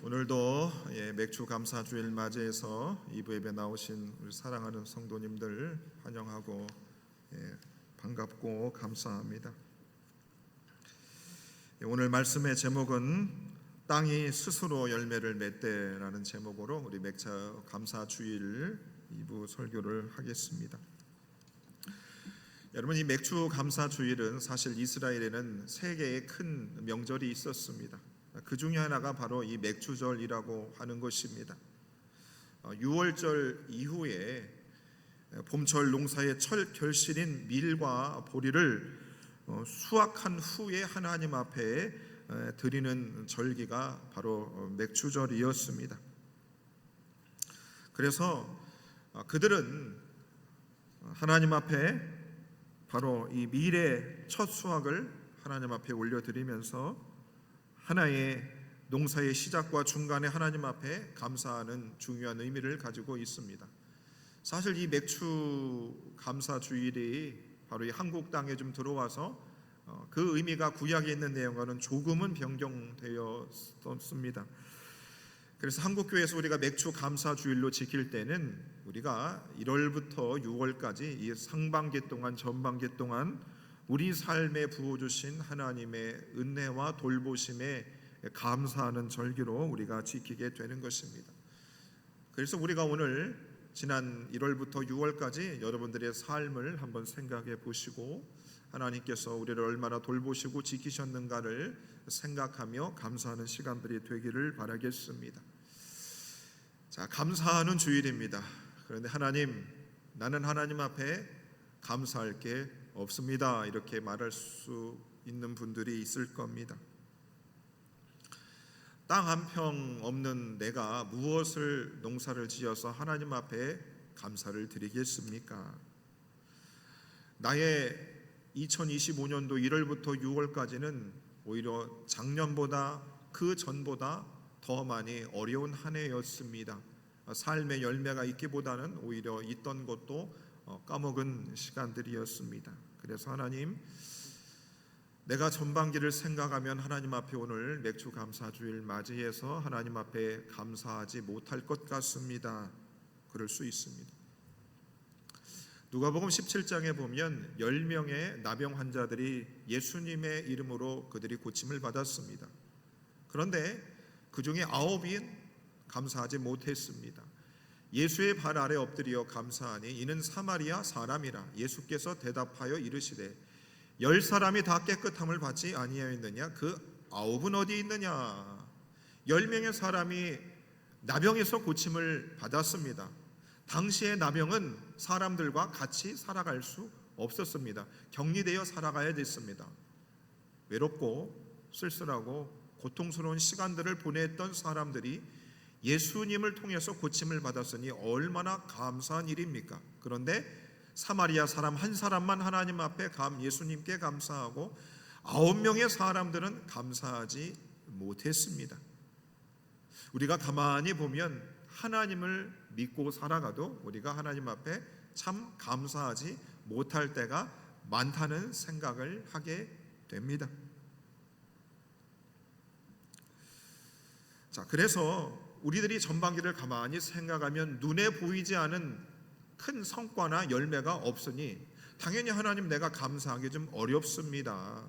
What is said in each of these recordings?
오늘도 맥주 감사 주일 맞이해서 2부 예배 나오신 우리 사랑하는 성도님들 환영하고 반갑고 감사합니다. 오늘 말씀의 제목은 땅이 스스로 열매를 맺대라는 제목으로 우리 맥주 감사 주일 2부 설교를 하겠습니다. 여러분, 이 맥주 감사 주일은 사실 이스라엘에는 세 개의 큰 명절이 있었습니다. 그 중에 하나가 바로 이 맥주절이라고 하는 것입니다. 6월절 이후에 봄철 농사의 결실인 밀과 보리를 수확한 후에 하나님 앞에 드리는 절기가 바로 맥주절이었습니다. 그래서 그들은 하나님 앞에 바로 이 밀의 첫 수확을 하나님 앞에 올려드리면서 하나의 농사의 시작과 중간에 하나님 앞에 감사하는 중요한 의미를 가지고 있습니다. 사실 이 맥주 감사 주일이 바로 이 한국 땅에 좀 들어와서 그 의미가 구약에 있는 내용과는 조금은 변경되었습니다. 그래서 한국교회에서 우리가 맥주 감사 주일로 지킬 때는 우리가 1월부터 6월까지 이 상반기 동안 전반기 동안 우리 삶에 부어주신 하나님의 은혜와 돌보심에 감사하는 절기로 우리가 지키게 되는 것입니다. 그래서 우리가 오늘 지난 1월부터 6월까지 여러분들의 삶을 한번 생각해 보시고 하나님께서 우리를 얼마나 돌보시고 지키셨는가를 생각하며 감사하는 시간들이 되기를 바라겠습니다. 자, 감사하는 주일입니다. 그런데 하나님, 나는 하나님 앞에 감사할 게 없습니다. 이렇게 말할 수 있는 분들이 있을 겁니다. 땅 한 평 없는 내가 무엇을 농사를 지어서 하나님 앞에 감사를 드리겠습니까? 나의 2025년도 1월부터 6월까지는 오히려 작년보다 그 전보다 더 많이 어려운 한 해였습니다. 삶의 열매가 있기보다는 오히려 있던 것도 까먹은 시간들이었습니다. 그래서 하나님, 내가 전반기를 생각하면 하나님 앞에 오늘 맥주 감사 주일 맞이해서 하나님 앞에 감사하지 못할 것 같습니다. 그럴 수 있습니다. 누가복음 17장에 보면 10명의 나병 환자들이 예수님의 이름으로 그들이 고침을 받았습니다. 그런데 그 중에 9인 감사하지 못했습니다. 예수의 발 아래 엎드려 감사하니 이는 사마리아 사람이라. 예수께서 대답하여 이르시되 10사람이 다 깨끗함을 받지 아니하였느냐? 그 9은 어디 있느냐? 10명의 사람이 나병에서 고침을 받았습니다. 당시의 나병은 사람들과 같이 살아갈 수 없었습니다. 격리되어 살아가야 됐습니다. 외롭고 쓸쓸하고 고통스러운 시간들을 보냈던 사람들이 예수님을 통해서 고침을 받았으니 얼마나 감사한 일입니까? 그런데 사마리아 사람 한 사람만 하나님 앞에 예수님께 감사하고 9명의 사람들은 감사하지 못했습니다. 우리가 가만히 보면 하나님을 믿고 살아가도 우리가 하나님 앞에 참 감사하지 못할 때가 많다는 생각을 하게 됩니다. 자, 그래서 우리들이 전반기를 가만히 생각하면 눈에 보이지 않은 큰 성과나 열매가 없으니 당연히 하나님, 내가 감사하기 좀 어렵습니다.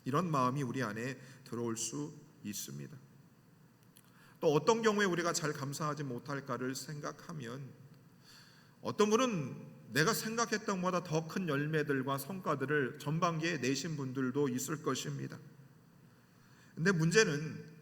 이런 마음이 우리 안에 들어올 수 있습니다. 또 어떤 경우에 우리가 잘 감사하지 못할까를 생각하면 어떤 분은 내가 생각했던 것보다 더 큰 열매들과 성과들을 전반기에 내신 분들도 있을 것입니다. 근데 문제는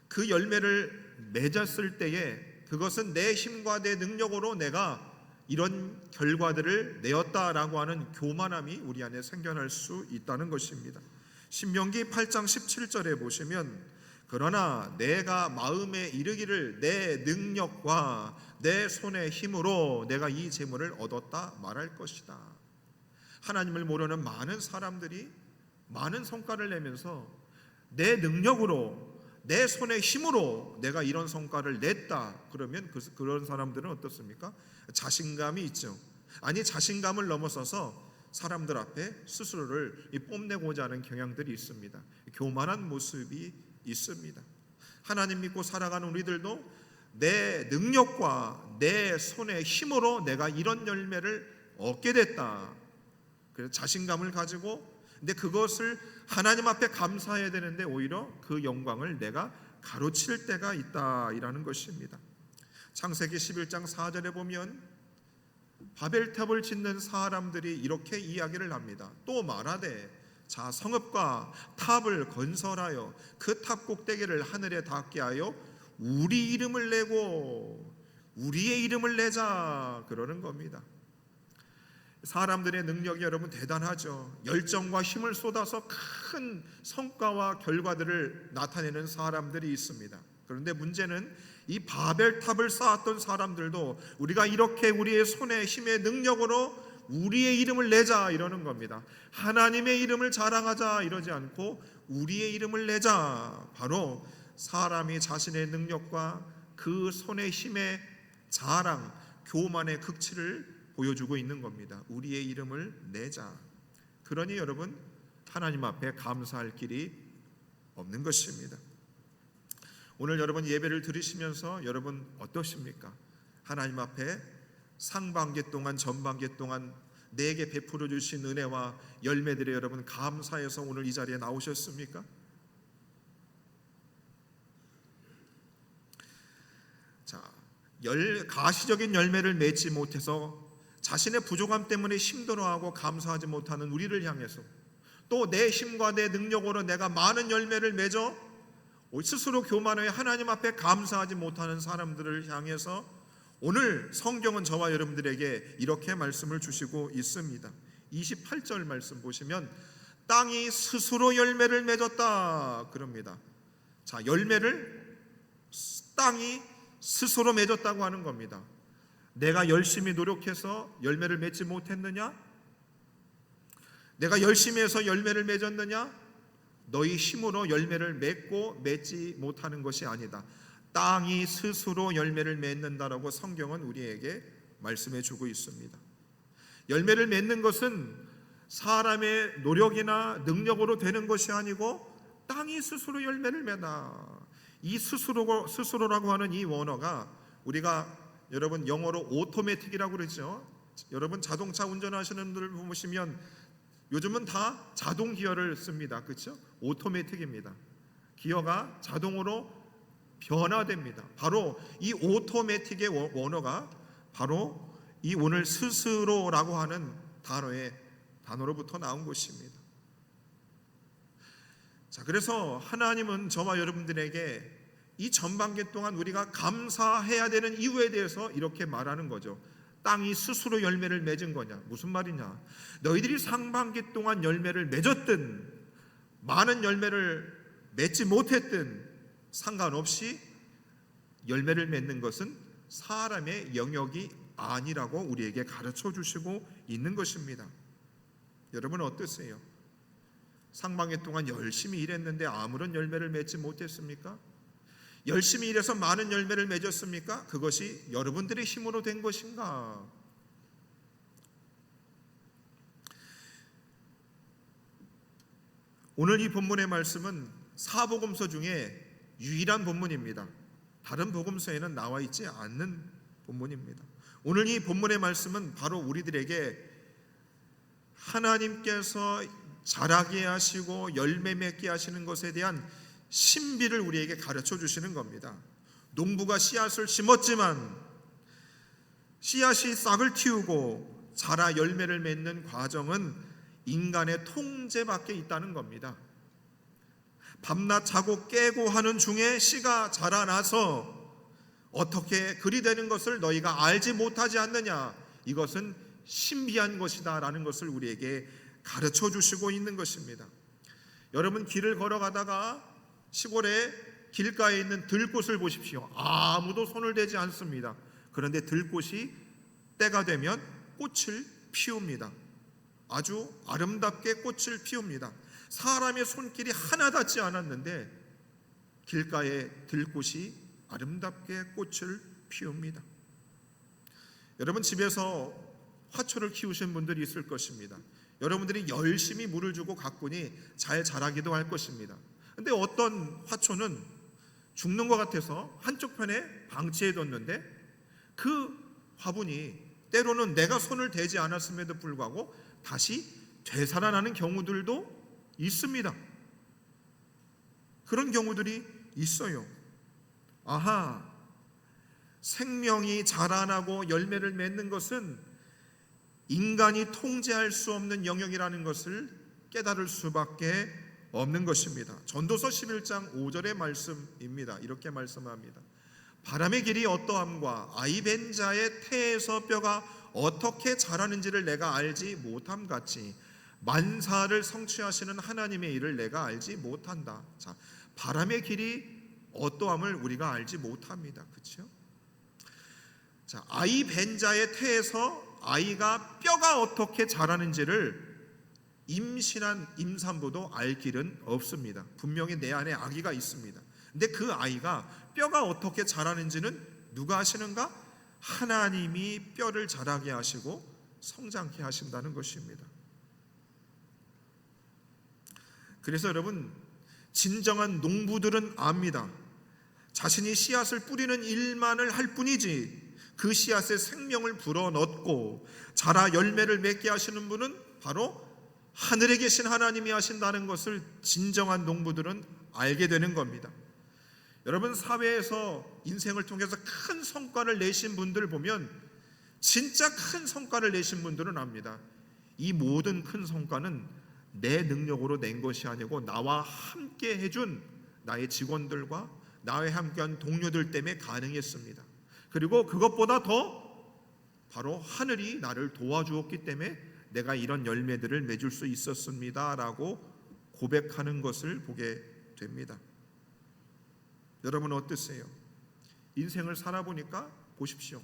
그 열매를 맺었을 때에 그것은 내 힘과 내 능력으로 내가 이런 결과들을 내었다라고 하는 교만함이 우리 안에 생겨날 수 있다는 것입니다. 신명기 8장 17절에 보시면 그러나 내가 마음에 이르기를 내 능력과 내 손의 힘으로 내가 이 재물을 얻었다 말할 것이다. 하나님을 모르는 많은 사람들이 많은 성과를 내면서 내 능력으로 내 손의 힘으로 내가 이런 성과를 냈다 그러면 그런 사람들은 어떻습니까? 자신감이 있죠. 아니, 자신감을 넘어서서 사람들 앞에 스스로를 뽐내고자 하는 경향들이 있습니다. 교만한 모습이 있습니다. 하나님 믿고 살아가는 우리들도 내 능력과 내 손의 힘으로 내가 이런 열매를 얻게 됐다. 그래서 자신감을 가지고, 근데 그것을 하나님 앞에 감사해야 되는데 오히려 그 영광을 내가 가로칠 때가 있다라는 것입니다. 창세기 11장 4절에 보면 바벨탑을 짓는 사람들이 이렇게 이야기를 합니다. 또 말하되 자 성읍과 탑을 건설하여 그 탑 꼭대기를 하늘에 닿게 하여 우리 이름을 내고 우리의 이름을 내자 그러는 겁니다. 사람들의 능력이 여러분 대단하죠. 열정과 힘을 쏟아서 큰 성과와 결과들을 나타내는 사람들이 있습니다. 그런데 문제는 이 바벨탑을 쌓았던 사람들도 우리가 이렇게 우리의 손의 힘의 능력으로 우리의 이름을 내자 이러는 겁니다. 하나님의 이름을 자랑하자 이러지 않고 우리의 이름을 내자, 바로 사람이 자신의 능력과 그 손의 힘의 자랑, 교만의 극치를 보여주고 있는 겁니다. 우리의 이름을 내자. 그러니 여러분 하나님 앞에 감사할 길이 없는 것입니다. 오늘 여러분 예배를 드리시면서 여러분 어떠십니까? 하나님 앞에 상반기 동안 전반기 동안 내게 베풀어 주신 은혜와 열매들에 여러분 감사해서 오늘 이 자리에 나오셨습니까? 자, 가시적인 열매를 맺지 못해서 자신의 부족함 때문에 힘들어하고 감사하지 못하는 우리를 향해서, 또 내 힘과 내 능력으로 내가 많은 열매를 맺어 스스로 교만해 하나님 앞에 감사하지 못하는 사람들을 향해서 오늘 성경은 저와 여러분들에게 이렇게 말씀을 주시고 있습니다. 28절 말씀 보시면 땅이 스스로 열매를 맺었다 그럽니다. 자, 열매를 땅이 스스로 맺었다고 하는 겁니다. 내가 열심히 노력해서 열매를 맺지 못했느냐? 내가 열심히 해서 열매를 맺었느냐? 너희 힘으로 열매를 맺고 맺지 못하는 것이 아니다. 땅이 스스로 열매를 맺는다라고 성경은 우리에게 말씀해 주고 있습니다. 열매를 맺는 것은 사람의 노력이나 능력으로 되는 것이 아니고 땅이 스스로 열매를 맺다. 이 스스로라고 하는 이 원어가 우리가 여러분 영어로 오토매틱이라고 그러죠. 여러분 자동차 운전하시는 분들 보시면 요즘은 다 자동 기어를 씁니다. 그렇죠? 오토매틱입니다. 기어가 자동으로 변화됩니다. 바로 이 오토매틱의 원어가 바로 이 오늘 스스로라고 하는 단어로부터 나온 것입니다. 자, 그래서 하나님은 저와 여러분들에게 이 전반기 동안 우리가 감사해야 되는 이유에 대해서 이렇게 말하는 거죠. 땅이 스스로 열매를 맺은 거냐? 무슨 말이냐? 너희들이 상반기 동안 열매를 맺었든 많은 열매를 맺지 못했든 상관없이 열매를 맺는 것은 사람의 영역이 아니라고 우리에게 가르쳐 주시고 있는 것입니다. 여러분 어떠세요? 상반기 동안 열심히 일했는데 아무런 열매를 맺지 못했습니까? 열심히 일해서 많은 열매를 맺었습니까? 그것이 여러분들의 힘으로 된 것인가? 오늘 이 본문의 말씀은 사복음서 중에 유일한 본문입니다. 다른 복음서에는 나와 있지 않는 본문입니다. 오늘 이 본문의 말씀은 바로 우리들에게 하나님께서 자라게 하시고 열매 맺게 하시는 것에 대한 신비를 우리에게 가르쳐 주시는 겁니다. 농부가 씨앗을 심었지만 씨앗이 싹을 틔우고 자라 열매를 맺는 과정은 인간의 통제 밖에 있다는 겁니다. 밤낮 자고 깨고 하는 중에 씨가 자라나서 어떻게 그리 되는 것을 너희가 알지 못하지 않느냐? 이것은 신비한 것이다 라는 것을 우리에게 가르쳐 주시고 있는 것입니다. 여러분 길을 걸어가다가 시골에 길가에 있는 들꽃을 보십시오. 아무도 손을 대지 않습니다. 그런데 들꽃이 때가 되면 꽃을 피웁니다. 아주 아름답게 꽃을 피웁니다. 사람의 손길이 하나 닿지 않았는데 길가에 들꽃이 아름답게 꽃을 피웁니다. 여러분 집에서 화초를 키우신 분들이 있을 것입니다. 여러분들이 열심히 물을 주고 가꾸니 잘 자라기도 할 것입니다. 근데 어떤 화초는 죽는 것 같아서 한쪽 편에 방치해뒀는데 그 화분이 때로는 내가 손을 대지 않았음에도 불구하고 다시 되살아나는 경우들도 있습니다. 그런 경우들이 있어요. 아하, 생명이 자라나고 열매를 맺는 것은 인간이 통제할 수 없는 영역이라는 것을 깨달을 수밖에 없는 것입니다. 전도서 11장 5절의 말씀입니다. 이렇게 말씀합니다. 바람의 길이 어떠함과 아이 벤 자의 태에서 뼈가 어떻게 자라는지를 내가 알지 못함 같이 만사를 성취하시는 하나님의 일을 내가 알지 못한다. 자, 바람의 길이 어떠함을 우리가 알지 못합니다. 그렇죠? 자, 아이 벤 자의 태에서 아이가 뼈가 어떻게 자라는지를 임신한 임산부도 알 길은 없습니다. 분명히 내 안에 아기가 있습니다. 근데 그 아이가 뼈가 어떻게 자라는지는 누가 하시는가? 하나님이 뼈를 자라게 하시고 성장케 하신다는 것입니다. 그래서 여러분, 진정한 농부들은 압니다. 자신이 씨앗을 뿌리는 일만을 할 뿐이지 그 씨앗에 생명을 불어넣고 자라 열매를 맺게 하시는 분은 바로 하늘에 계신 하나님이 하신다는 것을 진정한 농부들은 알게 되는 겁니다. 여러분, 사회에서 인생을 통해서 큰 성과를 내신 분들 보면 진짜 큰 성과를 내신 분들은 압니다. 이 모든 큰 성과는 내 능력으로 낸 것이 아니고 나와 함께 해준 나의 직원들과 나와 함께한 동료들 때문에 가능했습니다. 그리고 그것보다 더 바로 하늘이 나를 도와주었기 때문에 내가 이런 열매들을 맺을 수 있었습니다 라고 고백하는 것을 보게 됩니다. 여러분 어떠세요? 인생을 살아보니까 보십시오.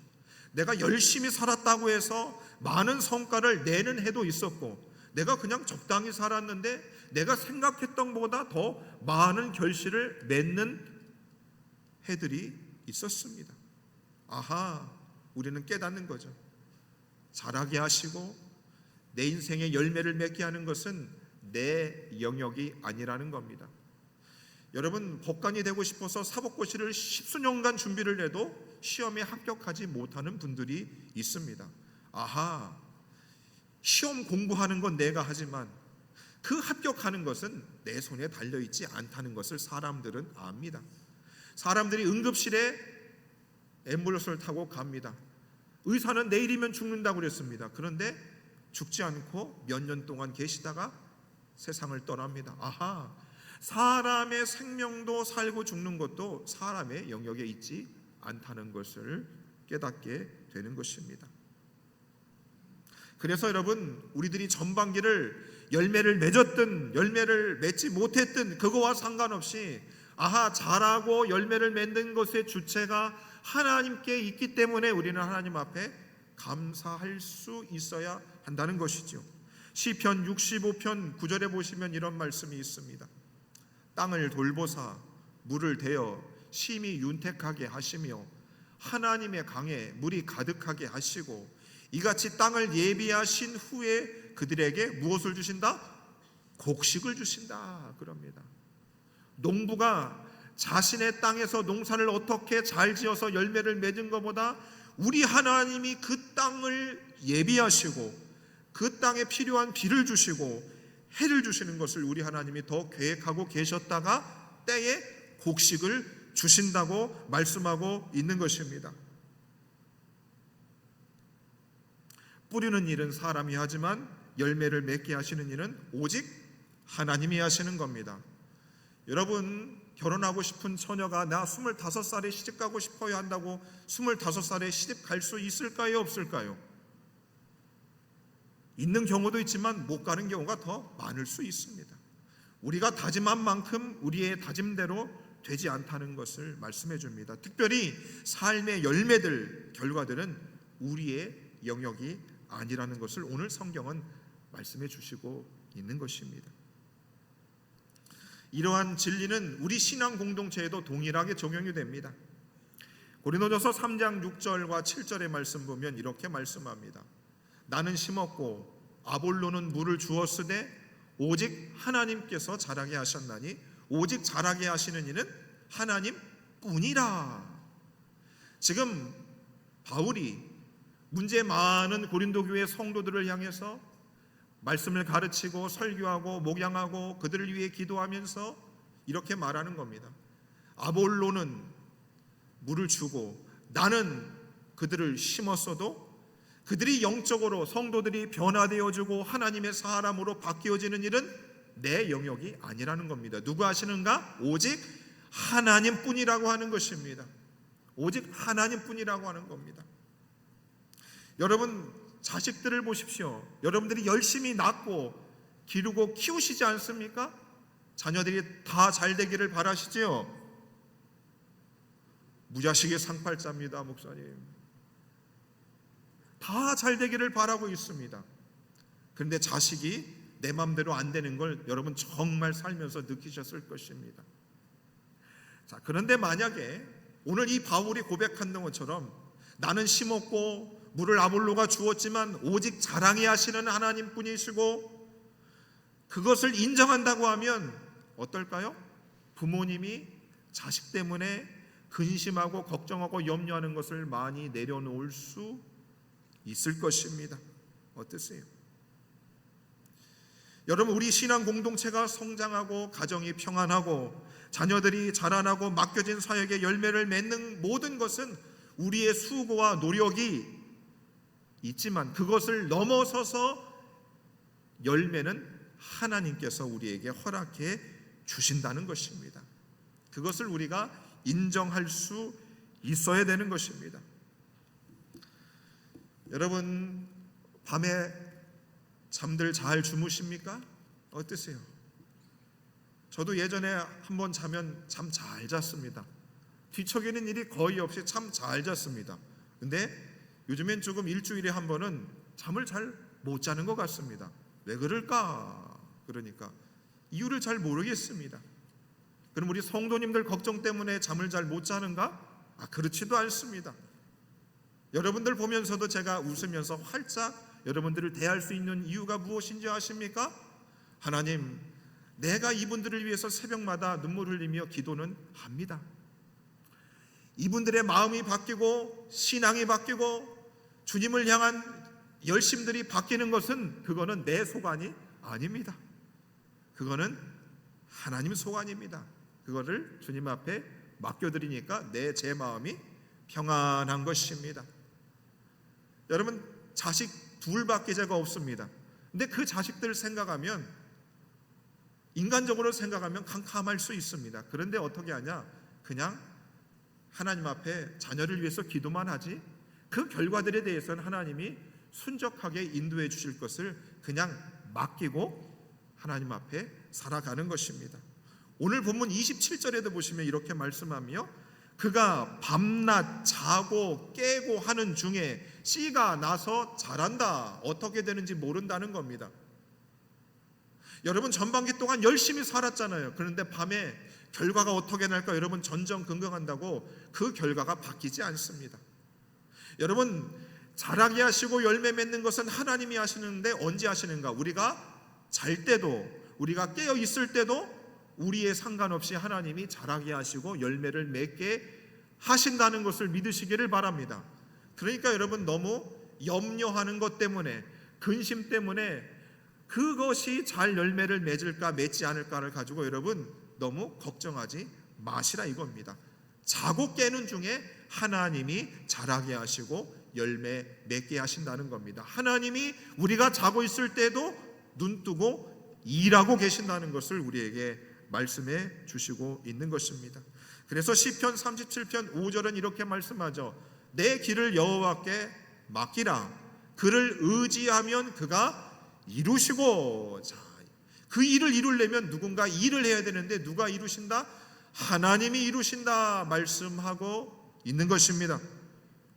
내가 열심히 살았다고 해서 많은 성과를 내는 해도 있었고, 내가 그냥 적당히 살았는데 내가 생각했던 것보다 더 많은 결실을 맺는 해들이 있었습니다. 아하, 우리는 깨닫는 거죠. 자라게 하시고 내 인생의 열매를 맺게 하는 것은 내 영역이 아니라는 겁니다. 여러분, 법관이 되고 싶어서 사법고시를 10수년간 준비를 해도 시험에 합격하지 못하는 분들이 있습니다. 아하, 시험 공부하는 건 내가 하지만 그 합격하는 것은 내 손에 달려있지 않다는 것을 사람들은 압니다. 사람들이 응급실에 앰뷸런스를 타고 갑니다. 의사는 내일이면 죽는다고 그랬습니다. 그런데 죽지 않고 몇 년 동안 계시다가 세상을 떠납니다. 아하, 사람의 생명도 살고 죽는 것도 사람의 영역에 있지 않다는 것을 깨닫게 되는 것입니다. 그래서 여러분, 우리들이 전반기를 열매를 맺었든 열매를 맺지 못했든 그거와 상관없이 아하, 자라고 열매를 맺는 것의 주체가 하나님께 있기 때문에 우리는 하나님 앞에 감사할 수 있어야 한다는 것이죠. 시편 65편 9절에 보시면 이런 말씀이 있습니다. 땅을 돌보사 물을 대어 심히 윤택하게 하시며 하나님의 강에 물이 가득하게 하시고 이같이 땅을 예비하신 후에 그들에게 무엇을 주신다? 곡식을 주신다 그럽니다. 농부가 자신의 땅에서 농사를 어떻게 잘 지어서 열매를 맺은 것보다 우리 하나님이 그 땅을 예비하시고 그 땅에 필요한 비를 주시고 해를 주시는 것을 우리 하나님이 더 계획하고 계셨다가 때에 곡식을 주신다고 말씀하고 있는 것입니다. 뿌리는 일은 사람이 하지만 열매를 맺게 하시는 일은 오직 하나님이 하시는 겁니다. 여러분, 결혼하고 싶은 처녀가 나 25살에 시집가고 싶어요 한다고 25살에 시집 갈 수 있을까요? 없을까요? 있는 경우도 있지만 못 가는 경우가 더 많을 수 있습니다. 우리가 다짐한 만큼 우리의 다짐대로 되지 않다는 것을 말씀해 줍니다. 특별히 삶의 열매들, 결과들은 우리의 영역이 아니라는 것을 오늘 성경은 말씀해 주시고 있는 것입니다. 이러한 진리는 우리 신앙 공동체에도 동일하게 적용이 됩니다. 고린도전서 3장 6절과 7절의 말씀 보면 이렇게 말씀합니다. 나는 심었고 아볼로는 물을 주었으되 오직 하나님께서 자라게 하셨나니 오직 자라게 하시는 이는 하나님 뿐이라. 지금 바울이 문제 많은 고린도 교회 성도들을 향해서 말씀을 가르치고 설교하고 목양하고 그들을 위해 기도하면서 이렇게 말하는 겁니다. 아볼로는 물을 주고 나는 그들을 심었어도 그들이 영적으로 성도들이 변화되어지고 하나님의 사람으로 바뀌어지는 일은 내 영역이 아니라는 겁니다. 누가 하시는가? 오직 하나님뿐이라고 하는 것입니다. 오직 하나님뿐이라고 하는 겁니다. 여러분 자식들을 보십시오. 여러분들이 열심히 낳고 기르고 키우시지 않습니까? 자녀들이 다 잘 되기를 바라시지요. 무자식의 상팔자입니다, 목사님. 다 잘 되기를 바라고 있습니다. 그런데 자식이 내 맘대로 안 되는 걸 여러분 정말 살면서 느끼셨을 것입니다. 자, 그런데 만약에 오늘 이 바울이 고백한 것처럼 나는 심었고 물을 아볼로가 주었지만 오직 자랑이 하시는 하나님뿐이시고 그것을 인정한다고 하면 어떨까요? 부모님이 자식 때문에 근심하고 걱정하고 염려하는 것을 많이 내려놓을 수 있을 것입니다. 어떠세요? 여러분 우리 신앙 공동체가 성장하고 가정이 평안하고 자녀들이 자라나고 맡겨진 사역의 열매를 맺는 모든 것은 우리의 수고와 노력이 있지만 그것을 넘어서서 열매는 하나님께서 우리에게 허락해 주신다는 것입니다. 그것을 우리가 인정할 수 있어야 되는 것입니다. 여러분 밤에 잠들 잘 주무십니까? 어떠세요? 저도 예전에 한번 자면 참 잘 잤습니다. 뒤척이는 일이 거의 없이 참 잘 잤습니다. 근데 요즘엔 조금 일주일에 한 번은 잠을 잘 못 자는 것 같습니다. 왜 그럴까? 그러니까 이유를 잘 모르겠습니다. 그럼 우리 성도님들 걱정 때문에 잠을 잘 못 자는가? 그렇지도 않습니다. 여러분들 보면서도 제가 웃으면서 활짝 여러분들을 대할 수 있는 이유가 무엇인지 아십니까? 하나님, 내가 이분들을 위해서 새벽마다 눈물 흘리며 기도는 합니다. 이분들의 마음이 바뀌고 신앙이 바뀌고 주님을 향한 열심들이 바뀌는 것은 그거는 내 소관이 아닙니다. 그거는 하나님 소관입니다. 그거를 주님 앞에 맡겨드리니까 제 마음이 평안한 것입니다. 여러분 자식 둘밖에 제가 없습니다. 근데 그 자식들 생각하면 인간적으로 생각하면 캄캄할 수 있습니다. 그런데 어떻게 하냐? 그냥 하나님 앞에 자녀를 위해서 기도만 하지 그 결과들에 대해서는 하나님이 순적하게 인도해 주실 것을 그냥 맡기고 하나님 앞에 살아가는 것입니다. 오늘 본문 27절에도 보시면 이렇게 말씀하며 그가 밤낮 자고 깨고 하는 중에 씨가 나서 자란다. 어떻게 되는지 모른다는 겁니다. 여러분 전반기 동안 열심히 살았잖아요. 그런데 밤에 결과가 어떻게 날까 여러분 전전긍긍한다고 그 결과가 바뀌지 않습니다. 여러분 자라게 하시고 열매 맺는 것은 하나님이 하시는데 언제 하시는가? 우리가 잘 때도 우리가 깨어 있을 때도 우리의 상관없이 하나님이 자라게 하시고 열매를 맺게 하신다는 것을 믿으시기를 바랍니다. 그러니까 여러분 너무 염려하는 것 때문에 근심 때문에 그것이 잘 열매를 맺을까 맺지 않을까를 가지고 여러분 너무 걱정하지 마시라 이겁니다. 자고 깨는 중에 하나님이 자라게 하시고 열매 맺게 하신다는 겁니다. 하나님이 우리가 자고 있을 때도 눈 뜨고 일하고 계신다는 것을 우리에게 말씀해 주시고 있는 것입니다. 그래서 시편 37편 5절은 이렇게 말씀하죠. 내 길을 여호와께 맡기라. 그를 의지하면 그가 이루시고. 자, 그 일을 이루려면 누군가 일을 해야 되는데 누가 이루신다? 하나님이 이루신다 말씀하고 있는 것입니다.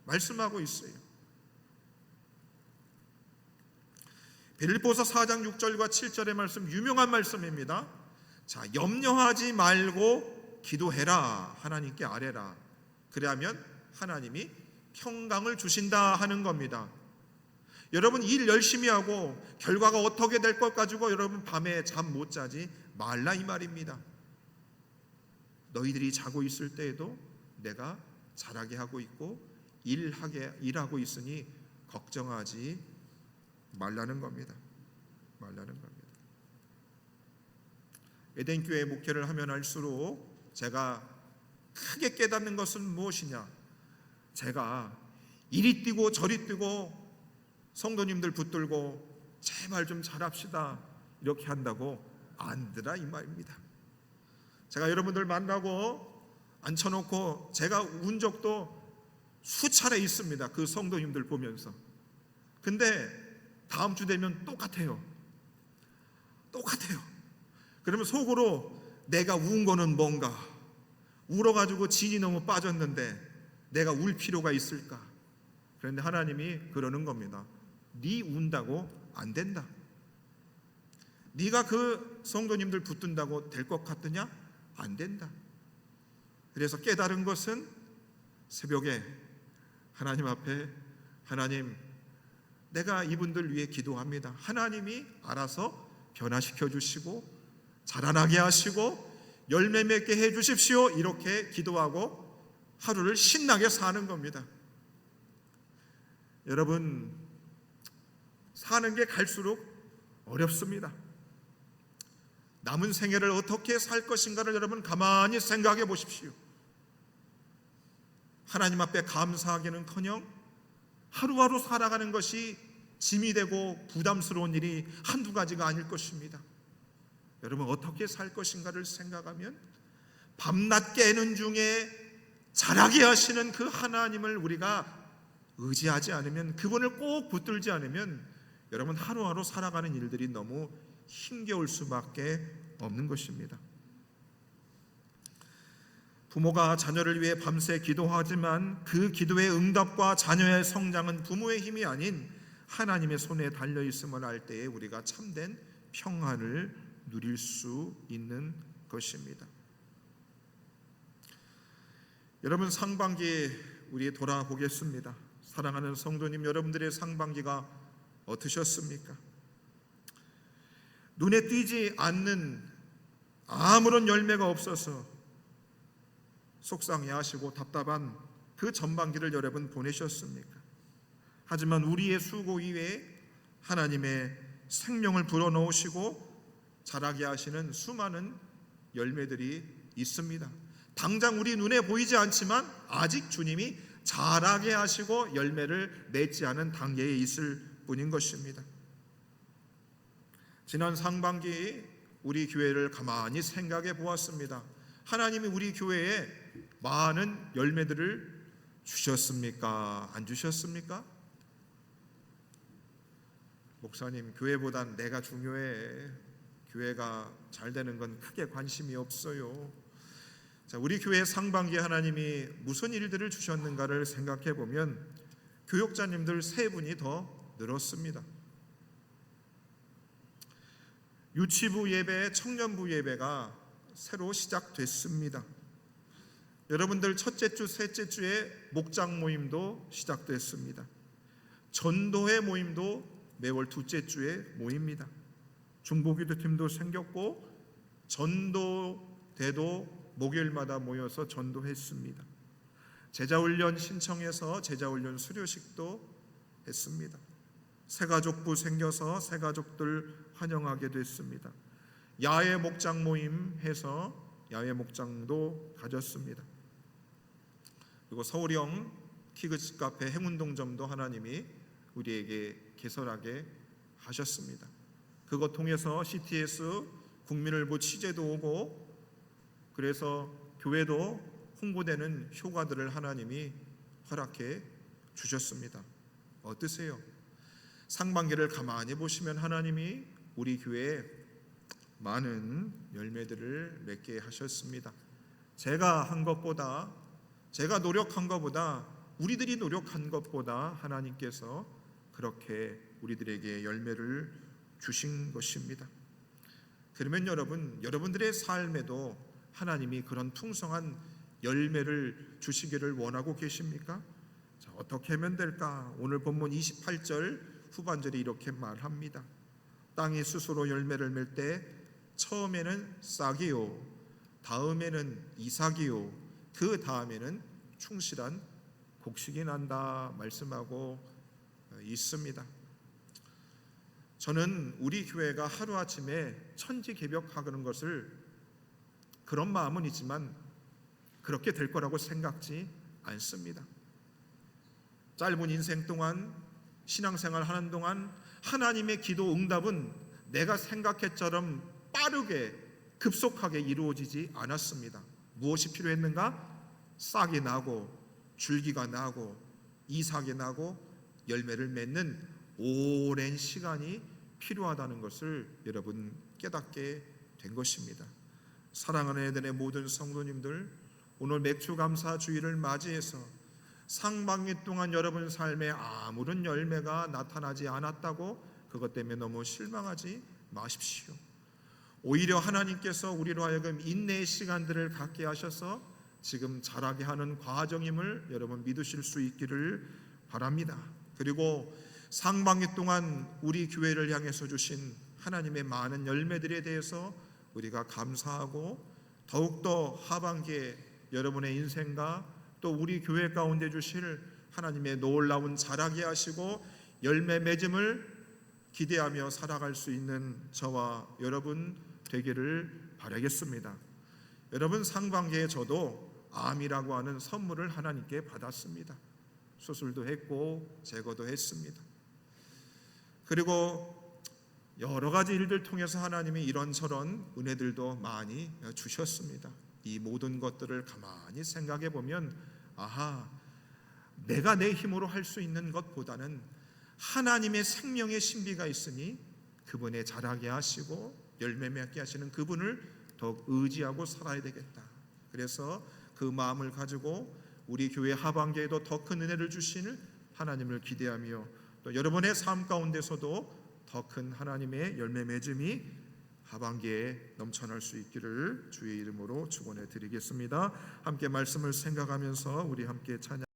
말씀하고 있어요. 빌립보서 4장 6절과 7절의 말씀 유명한 말씀입니다. 자, 염려하지 말고 기도해라. 하나님께 아뢰라. 그래야면 하나님이 평강을 주신다 하는 겁니다. 여러분 일 열심히 하고 결과가 어떻게 될 것 가지고 여러분 밤에 잠 못 자지 말라 이 말입니다. 너희들이 자고 있을 때에도 내가 잘하게 하고 있고 일하고 있으니 걱정하지 말라는 겁니다. 에덴교회 목회를 하면 할수록 제가 크게 깨닫는 것은 무엇이냐? 제가 이리 뛰고 저리 뛰고 성도님들 붙들고 제발 좀 잘합시다 이렇게 한다고 안 되라 이 말입니다. 제가 여러분들 만나고 앉혀놓고 제가 운 적도 수차례 있습니다. 그 성도님들 보면서. 근데 다음 주 되면 똑같아요. 그러면 속으로 내가 운 거는 뭔가, 울어가지고 진이 너무 빠졌는데 내가 울 필요가 있을까? 그런데 하나님이 그러는 겁니다. 네 운다고 안 된다. 네가 그 성도님들 붙든다고 될 것 같으냐? 안 된다. 그래서 깨달은 것은 새벽에 하나님 앞에, 하나님 내가 이분들 위해 기도합니다. 하나님이 알아서 변화시켜 주시고 자라나게 하시고 열매 맺게 해 주십시오. 이렇게 기도하고 하루를 신나게 사는 겁니다. 여러분, 사는 게 갈수록 어렵습니다. 남은 생애를 어떻게 살 것인가를 여러분 가만히 생각해 보십시오. 하나님 앞에 감사하기는커녕 하루하루 살아가는 것이 짐이 되고 부담스러운 일이 한두 가지가 아닐 것입니다. 여러분 어떻게 살 것인가를 생각하면 밤낮 깨는 중에 자라게 하시는 그 하나님을 우리가 의지하지 않으면, 그분을 꼭 붙들지 않으면 여러분 하루하루 살아가는 일들이 너무 힘겨울 수밖에 없는 것입니다. 부모가 자녀를 위해 밤새 기도하지만 그 기도의 응답과 자녀의 성장은 부모의 힘이 아닌 하나님의 손에 달려 있음을 알 때에 우리가 참된 평안을 누릴 수 있는 것입니다. 여러분, 상반기 우리 돌아보겠습니다. 사랑하는 성도님, 여러분들의 상반기가 어떠셨습니까? 눈에 띄지 않는 아무런 열매가 없어서 속상해하시고 답답한 그 전반기를 여러분 보내셨습니까? 하지만 우리의 수고 이외에 하나님의 생명을 불어넣으시고 자라게 하시는 수많은 열매들이 있습니다. 당장 우리 눈에 보이지 않지만 아직 주님이 자라게 하시고 열매를 맺지 않은 단계에 있을 뿐인 것입니다. 지난 상반기 우리 교회를 가만히 생각해 보았습니다. 하나님이 우리 교회에 많은 열매들을 주셨습니까? 안 주셨습니까? 목사님, 교회보단 내가 중요해. 교회가 잘 되는 건 크게 관심이 없어요. 자, 우리 교회 상반기에 하나님이 무슨 일들을 주셨는가를 생각해 보면 교육자님들 3분이 더 늘었습니다. 유치부 예배, 청년부 예배가 새로 시작됐습니다. 여러분들 첫째 주, 셋째 주에 목장 모임도 시작됐습니다. 전도회 모임도 매월 둘째 주에 모입니다. 중보기도팀도 생겼고 전도대도 목요일마다 모여서 전도했습니다. 제자훈련 신청해서 제자훈련 수료식도 했습니다. 새가족부 생겨서 새가족들 환영하게 됐습니다. 야외 목장 모임 해서 야외 목장도 가졌습니다. 그리고 서울형 키그스 카페 행운동점도 하나님이 우리에게 개설하게 하셨습니다. 그것 통해서 CTS 국민을보 취재도 오고, 그래서 교회도 홍보되는 효과들을 하나님이 허락해 주셨습니다. 어떠세요? 상반기를 가만히 보시면 하나님이 우리 교회에 많은 열매들을 맺게 하셨습니다. 제가 한 것보다, 제가 노력한 것보다, 우리들이 노력한 것보다 하나님께서 그렇게 우리들에게 열매를 주신 것입니다. 그러면 여러분들의 삶에도 하나님이 그런 풍성한 열매를 주시기를 원하고 계십니까? 자, 어떻게 하면 될까? 오늘 본문 28절 후반절이 이렇게 말합니다. 땅이 스스로 열매를 맺을 때 처음에는 싹이요, 다음에는 이삭이요, 그 다음에는 충실한 곡식이 난다 말씀하고 있습니다. 저는 우리 교회가 하루아침에 천지개벽하는 것을 그런 마음은 있지만 그렇게 될 거라고 생각지 않습니다. 짧은 인생 동안 신앙생활 하는 동안 하나님의 기도 응답은 내가 생각했처럼 빠르게 급속하게 이루어지지 않았습니다. 무엇이 필요했는가? 싹이 나고 줄기가 나고 이삭이 나고 열매를 맺는 오랜 시간이 필요하다는 것을 여러분 깨닫게 된 것입니다. 사랑하는 에덴의 모든 성도님들, 오늘 맥주감사 주일을 맞이해서 상반기 동안 여러분 삶에 아무런 열매가 나타나지 않았다고 그것 때문에 너무 실망하지 마십시오. 오히려 하나님께서 우리로 하여금 인내의 시간들을 갖게 하셔서 지금 자라게 하는 과정임을 여러분 믿으실 수 있기를 바랍니다. 그리고 상반기 동안 우리 교회를 향해서 주신 하나님의 많은 열매들에 대해서 우리가 감사하고 더욱더 하반기에 여러분의 인생과 또 우리 교회 가운데 주실 하나님의 놀라운 자라게 하시고 열매 맺음을 기대하며 살아갈 수 있는 저와 여러분 되기를 바라겠습니다. 여러분, 상반기에 저도 암이라고 하는 선물을 하나님께 받았습니다. 수술도 했고 제거도 했습니다. 그리고 여러 가지 일들 통해서 하나님이 이런저런 은혜들도 많이 주셨습니다. 이 모든 것들을 가만히 생각해 보면 내가 내 힘으로 할 수 있는 것보다는 하나님의 생명의 신비가 있으니 그분의 자라게 하시고 열매 맺게 하시는 그분을 더욱 의지하고 살아야 되겠다. 그래서 그 마음을 가지고 우리 교회 하반기에도 더 큰 은혜를 주시는 하나님을 기대하며 또 여러분의 삶 가운데서도 더 큰 하나님의 열매 맺음이 하반기에 넘쳐날 수 있기를 주의 이름으로 축원해 드리겠습니다. 함께 말씀을 생각하면서 우리 함께 찬양